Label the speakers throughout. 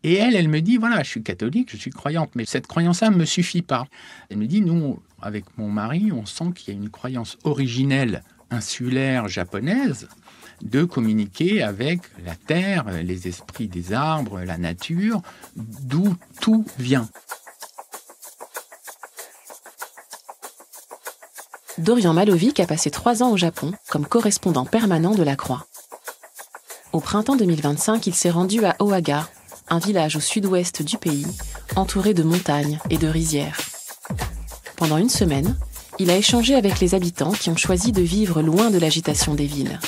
Speaker 1: Et elle me dit, voilà, je suis catholique, je suis croyante, mais cette croyance-là ne me suffit pas. Elle me dit, nous, avec mon mari, on sent qu'il y a une croyance originelle, insulaire, japonaise, de communiquer avec la terre, les esprits des arbres, la nature, d'où tout vient.
Speaker 2: Dorian Malovic a passé 3 ans au Japon comme correspondant permanent de la Croix. Au printemps 2025, il s'est rendu à Ohaga, un village au sud-ouest du pays, entouré de montagnes et de rizières. Pendant une semaine, il a échangé avec les habitants qui ont choisi de vivre loin de l'agitation des villes.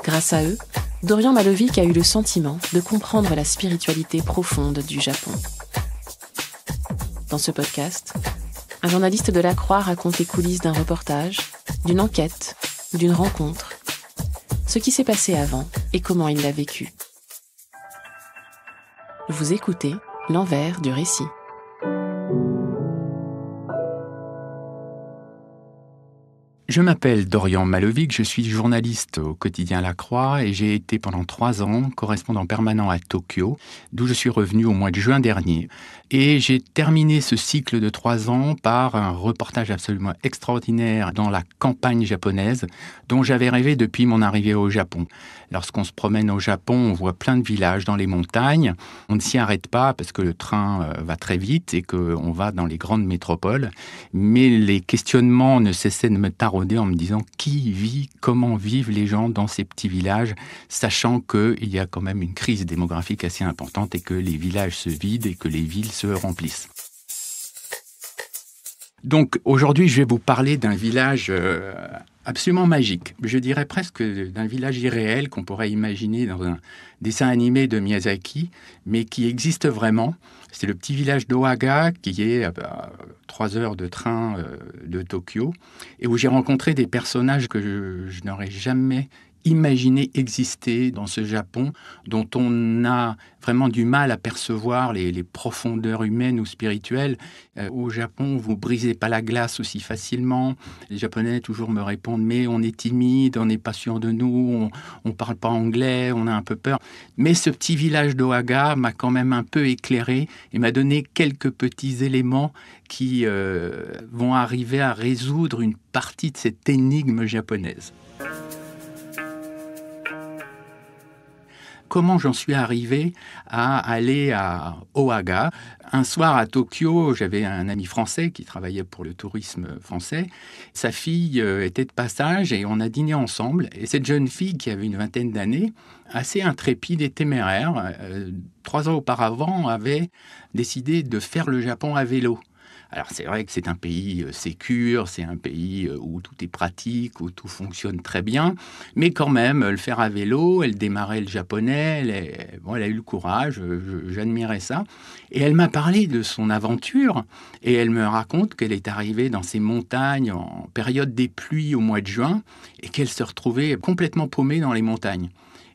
Speaker 2: Grâce à eux, Dorian Malovic a eu le sentiment de comprendre la spiritualité profonde du Japon. Dans ce podcast, un journaliste de la Croix raconte les coulisses d'un reportage, d'une enquête ou d'une rencontre, ce qui s'est passé avant et comment il l'a vécu. Vous écoutez l'envers du récit.
Speaker 1: Je m'appelle Dorian Malovic, je suis journaliste au quotidien La Croix et j'ai été pendant 3 ans correspondant permanent à Tokyo, d'où je suis revenu au mois de juin dernier. Et j'ai terminé ce cycle de 3 ans par un reportage absolument extraordinaire dans la campagne japonaise, dont j'avais rêvé depuis mon arrivée au Japon. Lorsqu'on se promène au Japon, on voit plein de villages dans les montagnes. On ne s'y arrête pas parce que le train va très vite et qu'on va dans les grandes métropoles. Mais les questionnements ne cessaient de me tarauder en me disant qui vit, comment vivent les gens dans ces petits villages, sachant qu'il y a quand même une crise démographique assez importante et que les villages se vident et que les villes se remplissent. Donc aujourd'hui, je vais vous parler d'un village absolument magique. Je dirais presque d'un village irréel qu'on pourrait imaginer dans un dessin animé de Miyazaki, mais qui existe vraiment. C'est le petit village d'Ohaga qui est à 3 heures de train de Tokyo et où j'ai rencontré des personnages que je n'aurais jamais imaginé exister dans ce Japon dont on a vraiment du mal à percevoir les profondeurs humaines ou spirituelles. Au Japon, vous brisez pas la glace aussi facilement. Les Japonais toujours me répondent « mais on est timide, on n'est pas sûr de nous, on parle pas anglais, on a un peu peur ». Mais ce petit village d'Ohaga m'a quand même un peu éclairé et m'a donné quelques petits éléments qui vont arriver à résoudre une partie de cette énigme japonaise. Comment j'en suis arrivé à aller à Ohaga. Un soir à Tokyo, j'avais un ami français qui travaillait pour le tourisme français. Sa fille était de passage et on a dîné ensemble. Et cette jeune fille qui avait une vingtaine d'années, assez intrépide et téméraire, 3 ans auparavant, avait décidé de faire le Japon à vélo. Alors c'est vrai que c'est un pays sécure, c'est un pays où tout est pratique, où tout fonctionne très bien, mais quand même, le faire à vélo, elle démarrait le japonais, elle a eu le courage, j'admirais ça. Et elle m'a parlé de son aventure, et elle me raconte qu'elle est arrivée dans ces montagnes en période des pluies au mois de juin, et qu'elle se retrouvait complètement paumée dans les montagnes.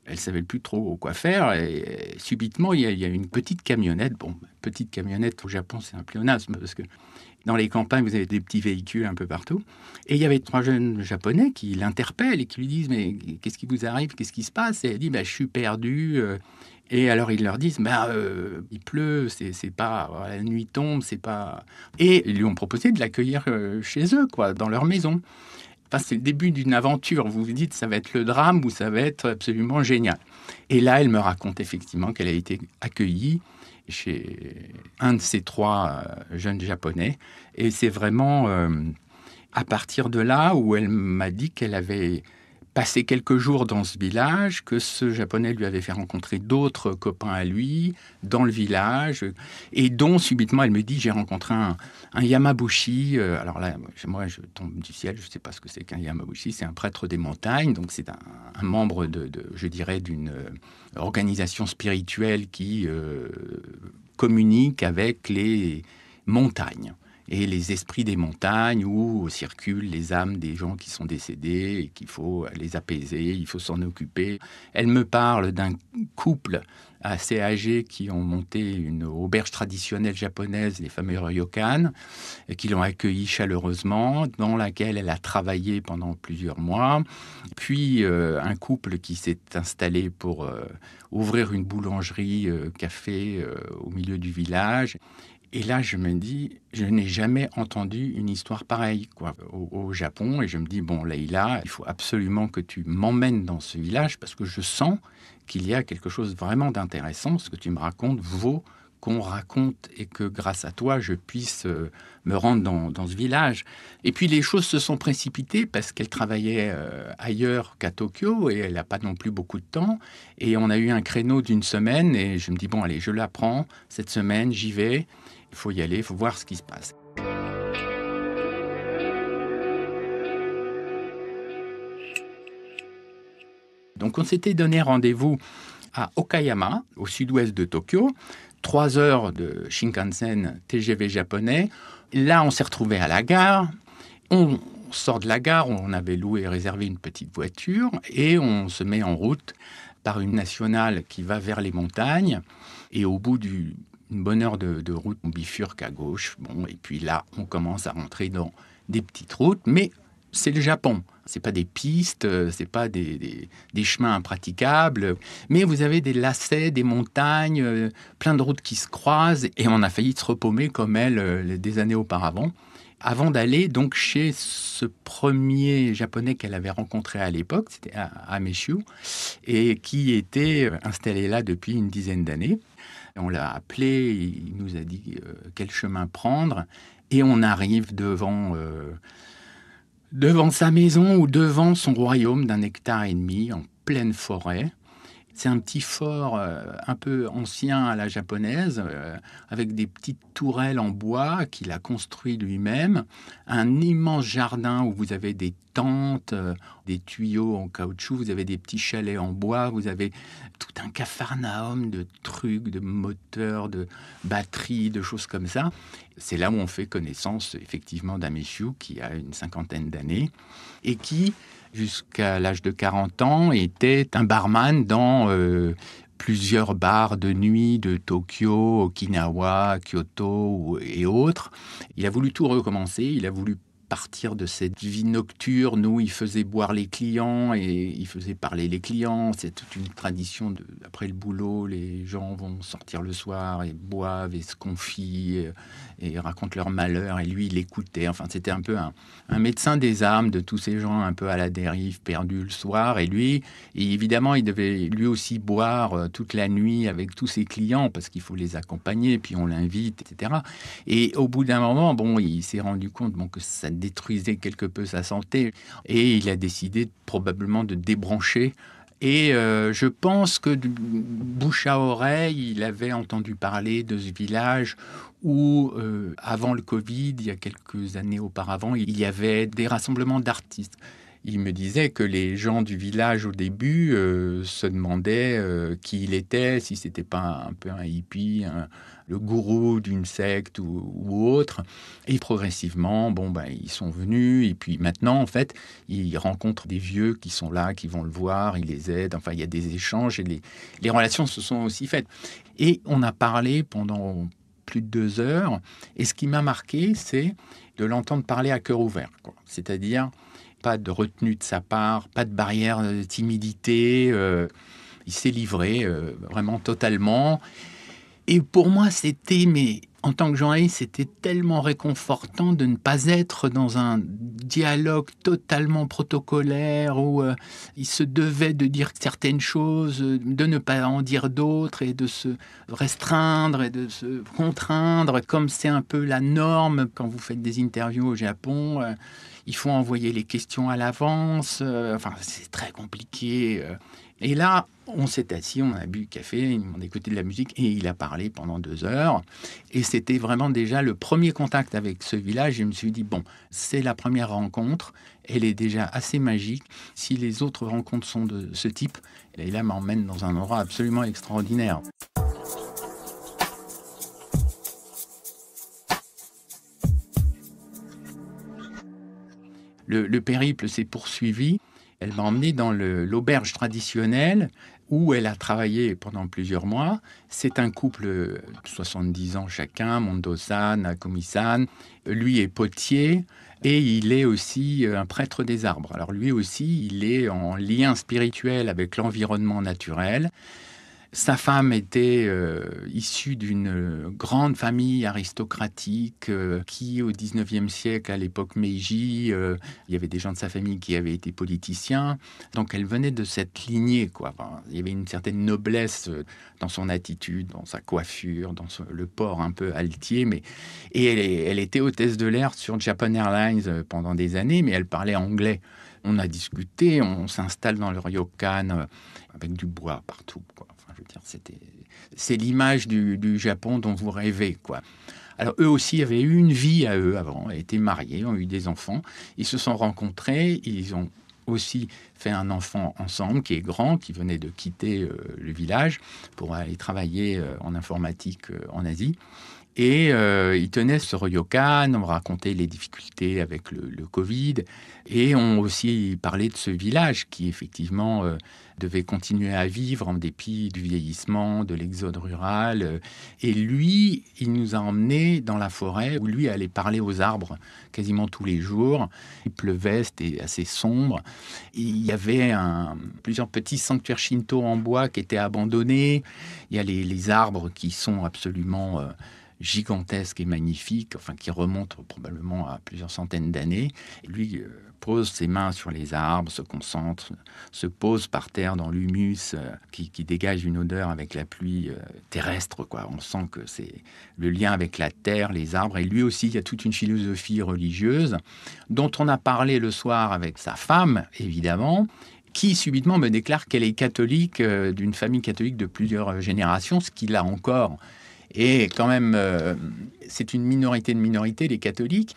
Speaker 1: Elle ne savait plus trop quoi faire et subitement, il y a une petite camionnette. Bon, petite camionnette au Japon, c'est un pléonasme parce que dans les campagnes, vous avez des petits véhicules un peu partout. Et il y avait 3 jeunes Japonais qui l'interpellent et qui lui disent « mais qu'est-ce qui vous arrive? Qu'est-ce qui se passe ?» Et elle dit « je suis perdue. » Et alors ils leur disent il pleut, c'est pas la nuit tombe, c'est pas. Et ils lui ont proposé de l'accueillir chez eux, quoi, dans leur maison. Enfin, c'est le début d'une aventure. Vous vous dites, ça va être le drame ou ça va être absolument génial. Et là, elle me raconte effectivement qu'elle a été accueillie chez un de ces 3 jeunes Japonais. Et c'est vraiment à partir de là où elle m'a dit qu'elle avait passé quelques jours dans ce village, que ce Japonais lui avait fait rencontrer d'autres copains à lui dans le village, et dont subitement elle me dit j'ai rencontré un Yamabushi. Alors là, moi je tombe du ciel, je ne sais pas ce que c'est qu'un Yamabushi, c'est un prêtre des montagnes, donc c'est un membre je dirais, d'une organisation spirituelle qui communique avec les montagnes. et les esprits des montagnes où circulent les âmes des gens qui sont décédés et qu'il faut les apaiser, il faut s'en occuper. Elle me parle d'un couple assez âgés qui ont monté une auberge traditionnelle japonaise, les fameux ryokan, et qui l'ont accueillie chaleureusement, dans laquelle elle a travaillé pendant plusieurs mois. Puis un couple qui s'est installé pour ouvrir une boulangerie café au milieu du village. Et là, je me dis, je n'ai jamais entendu une histoire pareille au Japon. Et je me dis, bon, Leïla, il faut absolument que tu m'emmènes dans ce village parce que je sens qu'il y a quelque chose vraiment d'intéressant. Ce que tu me racontes vaut qu'on raconte et que grâce à toi, je puisse me rendre dans ce village. Et puis les choses se sont précipitées parce qu'elle travaillait ailleurs qu'à Tokyo et elle n'a pas non plus beaucoup de temps. Et on a eu un créneau d'une semaine et je me dis, bon, allez, je la prends cette semaine, j'y vais. Il faut y aller, il faut voir ce qui se passe. Donc on s'était donné rendez-vous à Okayama, au sud-ouest de Tokyo, 3 heures de Shinkansen TGV japonais. Là, on s'est retrouvés à la gare. On sort de la gare, on avait loué et réservé une petite voiture et on se met en route par une nationale qui va vers les montagnes. Et au bout d'une bonne heure de route, on bifurque à gauche. Bon, et puis là, on commence à rentrer dans des petites routes, mais c'est le Japon. C'est pas des pistes, c'est pas des chemins impraticables, mais vous avez des lacets, des montagnes, plein de routes qui se croisent, et on a failli se repaumer comme elle des années auparavant. Avant d'aller donc chez ce premier japonais qu'elle avait rencontré à l'époque, c'était Ameshu, et qui était installé là depuis une dizaine d'années. On l'a appelé, il nous a dit quel chemin prendre, et on arrive devant sa maison ou devant son royaume d'1,5 hectare en pleine forêt. C'est un petit fort un peu ancien à la japonaise, avec des petites tourelles en bois qu'il a construit lui-même, un immense jardin où vous avez des tentes, des tuyaux en caoutchouc, vous avez des petits chalets en bois, vous avez tout un capharnaüm de trucs, de moteurs, de batteries, de choses comme ça. C'est là où on fait connaissance effectivement d'Ameshu, qui a une 50aine d'années, et qui, jusqu'à l'âge de 40 ans, était un barman dans plusieurs bars de nuit de Tokyo, Okinawa, Kyoto et autres. Il a voulu tout recommencer, il a voulu partir de cette vie nocturne où il faisait boire les clients et il faisait parler les clients. C'est toute une tradition. Après le boulot, les gens vont sortir le soir et boivent et se confient et racontent leurs malheurs. Et lui, il écoutait. Enfin, c'était un peu un médecin des âmes de tous ces gens un peu à la dérive, perdus le soir. Et lui, évidemment, il devait lui aussi boire toute la nuit avec tous ses clients parce qu'il faut les accompagner, puis on l'invite, etc. Et au bout d'un moment, bon, il s'est rendu compte que ça détruisait quelque peu sa santé et il a décidé probablement de débrancher. Et je pense que de bouche à oreille, il avait entendu parler de ce village où, avant le Covid, il y a quelques années auparavant, il y avait des rassemblements d'artistes. Il me disait que les gens du village au début se demandaient qui il était, si c'était pas un peu un hippie, le gourou d'une secte ou autre. Et progressivement, ils sont venus. Et puis maintenant, en fait, il rencontre des vieux qui sont là, qui vont le voir, il les aide. Enfin, il y a des échanges et les relations se sont aussi faites. Et on a parlé pendant plus de 2 heures. Et ce qui m'a marqué, c'est de l'entendre parler à cœur ouvert, quoi. C'est-à-dire pas de retenue de sa part, pas de barrière de timidité. Il s'est livré vraiment totalement. Et pour moi, en tant que journaliste, c'était tellement réconfortant de ne pas être dans un dialogue totalement protocolaire où il se devait de dire certaines choses, de ne pas en dire d'autres et de se restreindre et de se contraindre, comme c'est un peu la norme quand vous faites des interviews au Japon. Il faut envoyer les questions à l'avance. C'est très compliqué. Et là, on s'est assis, on a bu du café, on a écouté de la musique et il a parlé pendant 2 heures. Et c'était vraiment déjà le premier contact avec ce village. Je me suis dit, c'est la première rencontre. Elle est déjà assez magique. Si les autres rencontres sont de ce type, Leïla m'emmène dans un endroit absolument extraordinaire. Le périple s'est poursuivi. Elle m'a emmené dans l'auberge traditionnelle où elle a travaillé pendant plusieurs mois. C'est un couple de 70 ans chacun, Mondo-san, Nakomi-san. Lui est potier et il est aussi un prêtre des arbres. Alors lui aussi, il est en lien spirituel avec l'environnement naturel. Sa femme était issue d'une grande famille aristocratique qui, au XIXe siècle, à l'époque Meiji, il y avait des gens de sa famille qui avaient été politiciens. Donc elle venait de cette lignée, quoi. Enfin, il y avait une certaine noblesse dans son attitude, dans sa coiffure, dans le port un peu altier. Et elle était hôtesse de l'air sur Japan Airlines pendant des années, mais elle parlait anglais. On a discuté, on s'installe dans le ryokan avec du bois partout, quoi. Enfin, je veux dire, c'est l'image du Japon dont vous rêvez, quoi. Alors, eux aussi avaient eu une vie à eux avant, étaient mariés, ont eu des enfants. Ils se sont rencontrés, ils ont aussi fait un enfant ensemble qui est grand, qui venait de quitter le village pour aller travailler en informatique en Asie. Et ils tenaient ce ryokan, on racontait les difficultés avec le Covid, et on aussi parlé de ce village qui, effectivement, devait continuer à vivre en dépit du vieillissement, de l'exode rural. Et lui, il nous a emmenés dans la forêt, où lui allait parler aux arbres quasiment tous les jours. Il pleuvait, c'était assez sombre. Il y avait plusieurs petits sanctuaires shinto en bois qui étaient abandonnés. Il y a les arbres qui sont absolument gigantesque et magnifique, enfin qui remonte probablement à plusieurs centaines d'années. Et lui pose ses mains sur les arbres, se concentre, se pose par terre dans l'humus qui dégage une odeur avec la pluie terrestre, quoi. On sent que c'est le lien avec la terre, les arbres. Et lui aussi, il y a toute une philosophie religieuse dont on a parlé le soir avec sa femme, évidemment, qui subitement me déclare qu'elle est catholique, d'une famille catholique de plusieurs générations, ce qu'il a encore. Et quand même, c'est une minorité de minorité, les catholiques.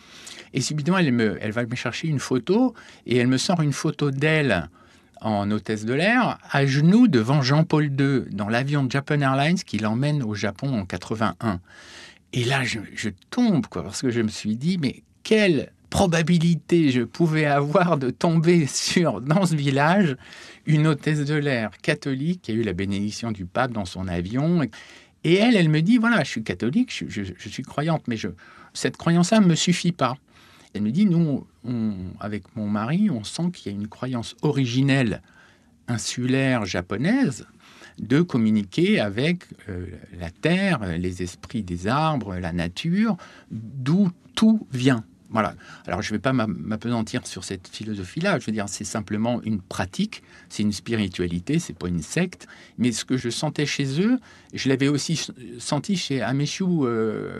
Speaker 1: Et subitement, elle va me chercher une photo, et elle me sort une photo d'elle en hôtesse de l'air, à genoux devant Jean-Paul II, dans l'avion de Japan Airlines qui l'emmène au Japon en 81. Et là, je tombe, quoi, parce que je me suis dit, mais quelle probabilité je pouvais avoir de tomber dans ce village, une hôtesse de l'air catholique qui a eu la bénédiction du pape dans son avion. Et elle me dit, voilà, je suis catholique, je suis croyante, mais cette croyance-là ne me suffit pas. Elle me dit, nous, avec mon mari, on sent qu'il y a une croyance originelle, insulaire, japonaise, de communiquer avec la terre, les esprits des arbres, la nature, d'où tout vient. Voilà. Alors, je ne vais pas m'apesantir sur cette philosophie-là. Je veux dire, c'est simplement une pratique, c'est une spiritualité, c'est pas une secte. Mais ce que je sentais chez eux, je l'avais aussi senti chez Ameshu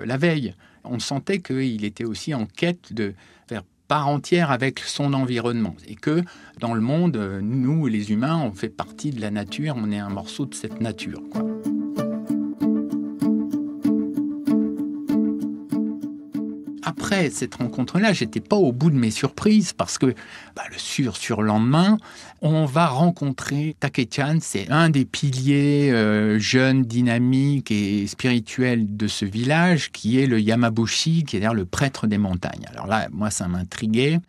Speaker 1: la veille. On sentait qu'il était aussi en quête de faire part entière avec son environnement. Et que dans le monde, nous, les humains, on fait partie de la nature, on est un morceau de cette nature, quoi. Après cette rencontre-là, j'étais pas au bout de mes surprises parce que le surlendemain, on va rencontrer Take-chan. C'est un des piliers jeunes, dynamiques et spirituels de ce village qui est le Yamabushi, qui est d'ailleurs le prêtre des montagnes. Alors là, moi, ça m'intriguait.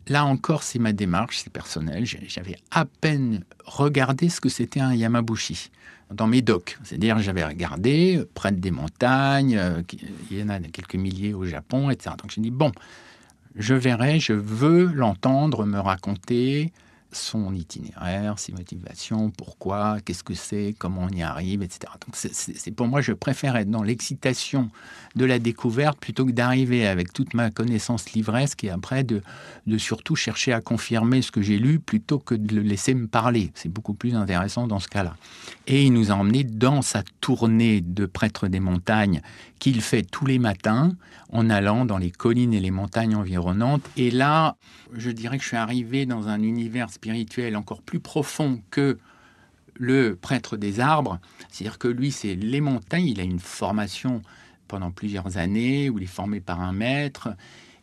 Speaker 1: Là encore, c'est ma démarche, c'est personnel. J'avais à peine regardé ce que c'était un Yamabushi dans mes docs. C'est-à-dire, j'avais regardé prêtre des montagnes, il y en a quelques milliers au Japon, etc. Donc, je me dis, bon, je verrai, je veux l'entendre me raconter son itinéraire, ses motivations, pourquoi, qu'est-ce que c'est, comment on y arrive, etc. Donc, c'est pour moi, je préfère être dans l'excitation de la découverte plutôt que d'arriver avec toute ma connaissance livresque et après de surtout chercher à confirmer ce que j'ai lu plutôt que de le laisser me parler. C'est beaucoup plus intéressant dans ce cas-là. Et il nous a emmenés dans sa tournée de prêtre des montagnes qu'il fait tous les matins en allant dans les collines et les montagnes environnantes. Et là, je dirais que je suis arrivé dans un univers spirituel encore plus profond que le prêtre des arbres. C'est-à-dire que lui, c'est les montagnes. Il a une formation pendant plusieurs années où il est formé par un maître.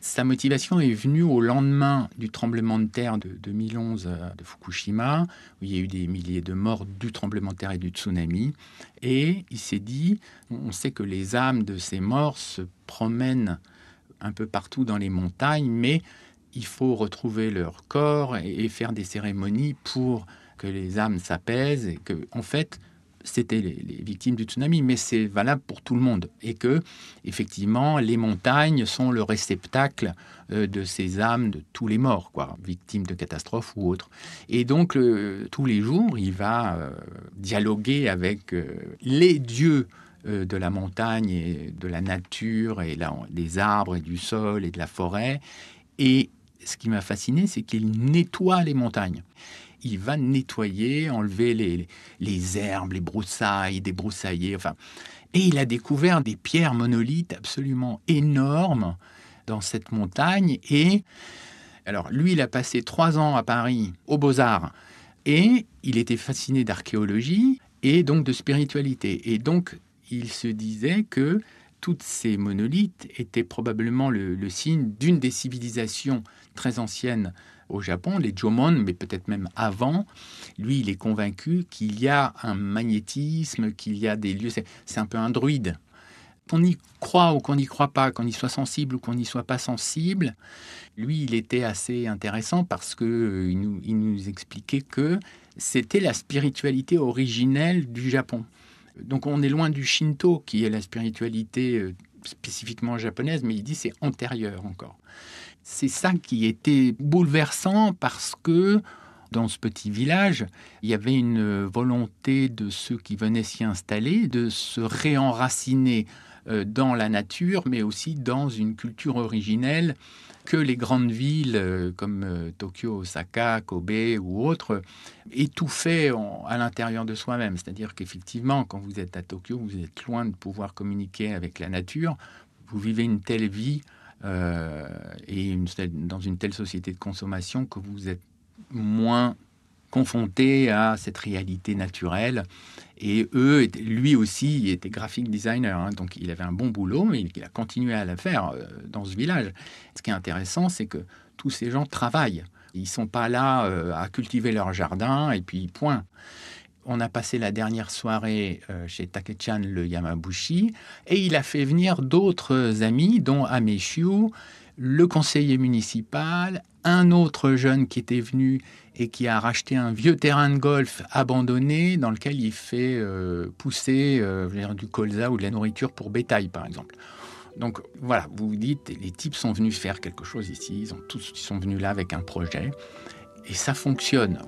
Speaker 1: Sa motivation est venue au lendemain du tremblement de terre de 2011 de Fukushima, où il y a eu des milliers de morts du tremblement de terre et du tsunami. Et il s'est dit, on sait que les âmes de ces morts se promènent un peu partout dans les montagnes, mais il faut retrouver leur corps et faire des cérémonies pour que les âmes s'apaisent et que, en fait, c'était les victimes du tsunami, mais c'est valable pour tout le monde. Et que, effectivement, les montagnes sont le réceptacle de ces âmes de tous les morts, quoi, victimes de catastrophes ou autres. Et donc, tous les jours, il va dialoguer avec les dieux de la montagne et de la nature, et des arbres et du sol et de la forêt. Et ce qui m'a fasciné, c'est qu'il nettoie les montagnes. Il va nettoyer, enlever les herbes, les broussailles, débroussailler. Enfin, et il a découvert des pierres monolithes absolument énormes dans cette montagne. Et alors, lui, il a passé 3 ans à Paris, aux Beaux-Arts, et il était fasciné d'archéologie et donc de spiritualité. Et donc, il se disait que toutes ces monolithes étaient probablement le signe d'une des civilisations très anciennes au Japon, les Jomon, mais peut-être même avant. Lui, il est convaincu qu'il y a un magnétisme, qu'il y a des lieux... C'est un peu un druide. Qu'on y croit ou qu'on n'y croit pas, qu'on y soit sensible ou qu'on n'y soit pas sensible, lui, il était assez intéressant parce qu'il nous expliquait que c'était la spiritualité originelle du Japon. Donc on est loin du Shinto, qui est la spiritualité spécifiquement japonaise, mais il dit c'est antérieur encore. C'est ça qui était bouleversant parce que dans ce petit village, il y avait une volonté de ceux qui venaient s'y installer de se réenraciner dans la nature, mais aussi dans une culture originelle que les grandes villes comme Tokyo, Osaka, Kobe ou autres étouffaient à l'intérieur de soi-même. C'est-à-dire qu'effectivement, quand vous êtes à Tokyo, vous êtes loin de pouvoir communiquer avec la nature. Vous vivez une telle vie dans une telle société de consommation que vous êtes moins confronté à cette réalité naturelle. Et lui aussi, il était graphic designer, hein, donc il avait un bon boulot, mais il a continué à la faire dans ce village. Ce qui est intéressant, c'est que tous ces gens travaillent. Ils ne sont pas là à cultiver leur jardin, et puis point. On a passé la dernière soirée chez Takechan le Yamabushi, et il a fait venir d'autres amis, dont Ameshio, le conseiller municipal, un autre jeune qui était venu et qui a racheté un vieux terrain de golf abandonné dans lequel il fait pousser du colza ou de la nourriture pour bétail, par exemple. Donc voilà, vous vous dites, les types sont venus faire quelque chose ici, ils sont venus là avec un projet, et ça fonctionne.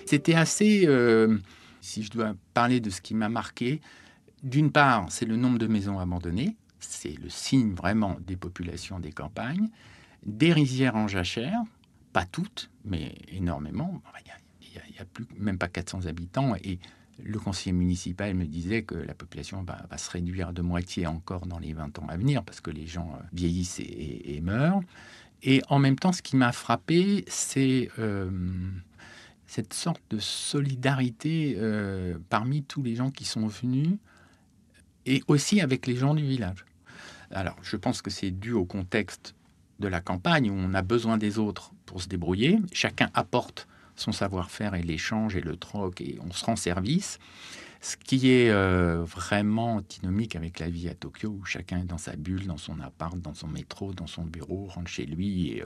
Speaker 1: C'était assez... si je dois parler de ce qui m'a marqué, d'une part, c'est le nombre de maisons abandonnées. C'est le signe vraiment des populations des campagnes. Des rizières en jachère, pas toutes, mais énormément. Il n'y a plus, même pas 400 habitants. Et le conseiller municipal me disait que la population va se réduire de moitié encore dans les 20 ans à venir, parce que les gens vieillissent et meurent. Et en même temps, ce qui m'a frappé, c'est... cette sorte de solidarité parmi tous les gens qui sont venus et aussi avec les gens du village. Alors, je pense que c'est dû au contexte de la campagne où on a besoin des autres pour se débrouiller. Chacun apporte son savoir-faire et l'échange et le troc et on se rend service. Ce qui est vraiment antinomique avec la vie à Tokyo où chacun est dans sa bulle, dans son appart, dans son métro, dans son bureau, rentre chez lui et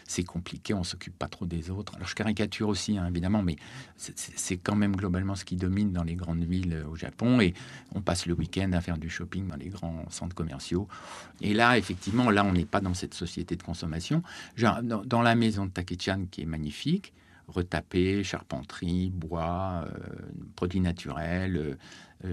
Speaker 1: c'est compliqué, on ne s'occupe pas trop des autres. Alors je caricature aussi, hein, évidemment, mais c'est quand même globalement ce qui domine dans les grandes villes au Japon et on passe le week-end à faire du shopping dans les grands centres commerciaux. Et là, effectivement, là on n'est pas dans cette société de consommation. Genre, dans la maison de Takechan qui est magnifique, retapé, charpenterie, bois, produits naturels,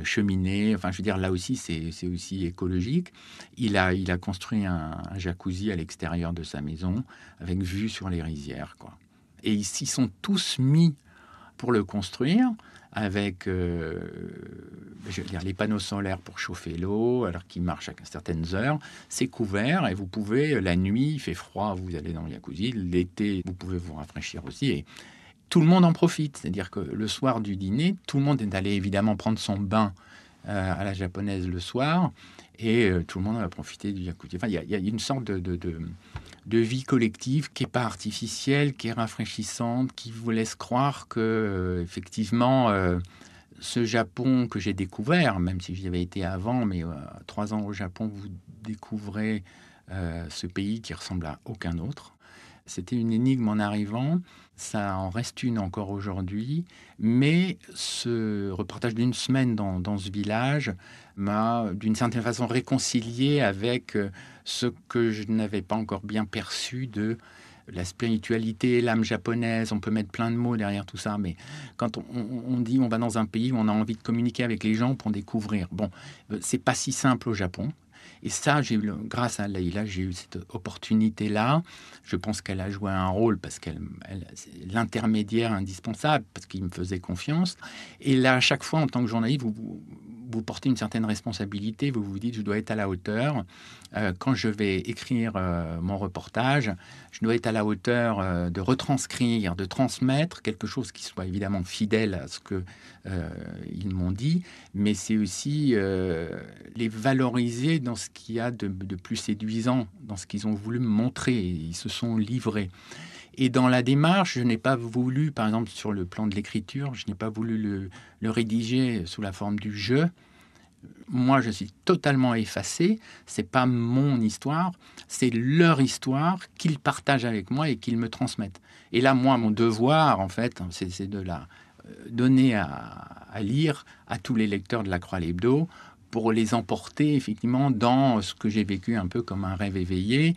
Speaker 1: cheminée. Enfin, je veux dire, là aussi, c'est aussi écologique. Il a construit un jacuzzi à l'extérieur de sa maison avec vue sur les rizières, quoi. Et ils s'y sont tous mis pour le construire avec les panneaux solaires pour chauffer l'eau, alors qu'ils marchent à certaines heures. C'est couvert et vous pouvez, la nuit, il fait froid, vous allez dans le jacuzzi. L'été, vous pouvez vous rafraîchir aussi. Et tout le monde en profite. C'est-à-dire que le soir du dîner, tout le monde est allé évidemment prendre son bain à la japonaise le soir. Et tout le monde va profiter du jacuzzi. Enfin, il y a une sorte de vie collective qui n'est pas artificielle, qui est rafraîchissante, qui vous laisse croire que effectivement ce Japon que j'ai découvert, même si j'y avais été avant, mais 3 ans au Japon, vous découvrez ce pays qui ressemble à aucun autre. C'était une énigme en arrivant, ça en reste une encore aujourd'hui, mais ce reportage d'une semaine dans ce village m'a d'une certaine façon réconcilié avec ce que je n'avais pas encore bien perçu de la spiritualité, l'âme japonaise. On peut mettre plein de mots derrière tout ça, mais quand on dit on va dans un pays où on a envie de communiquer avec les gens pour découvrir, bon, c'est pas si simple au Japon. Et ça, grâce à Leïla, j'ai eu cette opportunité-là. Je pense qu'elle a joué un rôle parce c'est l'intermédiaire indispensable, parce qu'il me faisait confiance. Et là, à chaque fois, en tant que journaliste, vous portez une certaine responsabilité. Vous vous dites, je dois être à la hauteur. Quand je vais écrire mon reportage, je dois être à la hauteur de retranscrire, de transmettre quelque chose qui soit évidemment fidèle à ce qu'ils m'ont dit, mais c'est aussi les valoriser dans ce qu'il y a de plus séduisant, dans ce qu'ils ont voulu me montrer. Ils se sont livrés. Et dans la démarche, je n'ai pas voulu, par exemple sur le plan de l'écriture, je n'ai pas voulu le rédiger sous la forme du jeu. Moi, je suis totalement effacé. C'est pas mon histoire, c'est leur histoire qu'ils partagent avec moi et qu'ils me transmettent. Et là, moi, mon devoir, en fait, c'est de la donner à lire à tous les lecteurs de La Croix l'Hebdo pour les emporter effectivement dans ce que j'ai vécu un peu comme un rêve éveillé.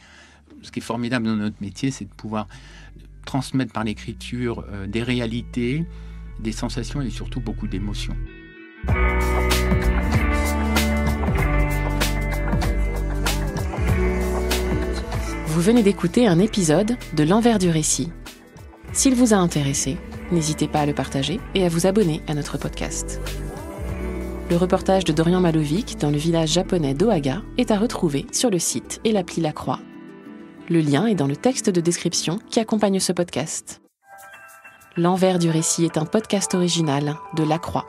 Speaker 1: Ce qui est formidable dans notre métier, c'est de pouvoir transmettre par l'écriture des réalités, des sensations et surtout beaucoup d'émotions.
Speaker 2: Vous venez d'écouter un épisode de L'Envers du récit. S'il vous a intéressé, n'hésitez pas à le partager et à vous abonner à notre podcast. Le reportage de Dorian Malovic dans le village japonais d'Ohaga est à retrouver sur le site et l'appli La Croix. Le lien est dans le texte de description qui accompagne ce podcast. L'Envers du récit est un podcast original de La Croix.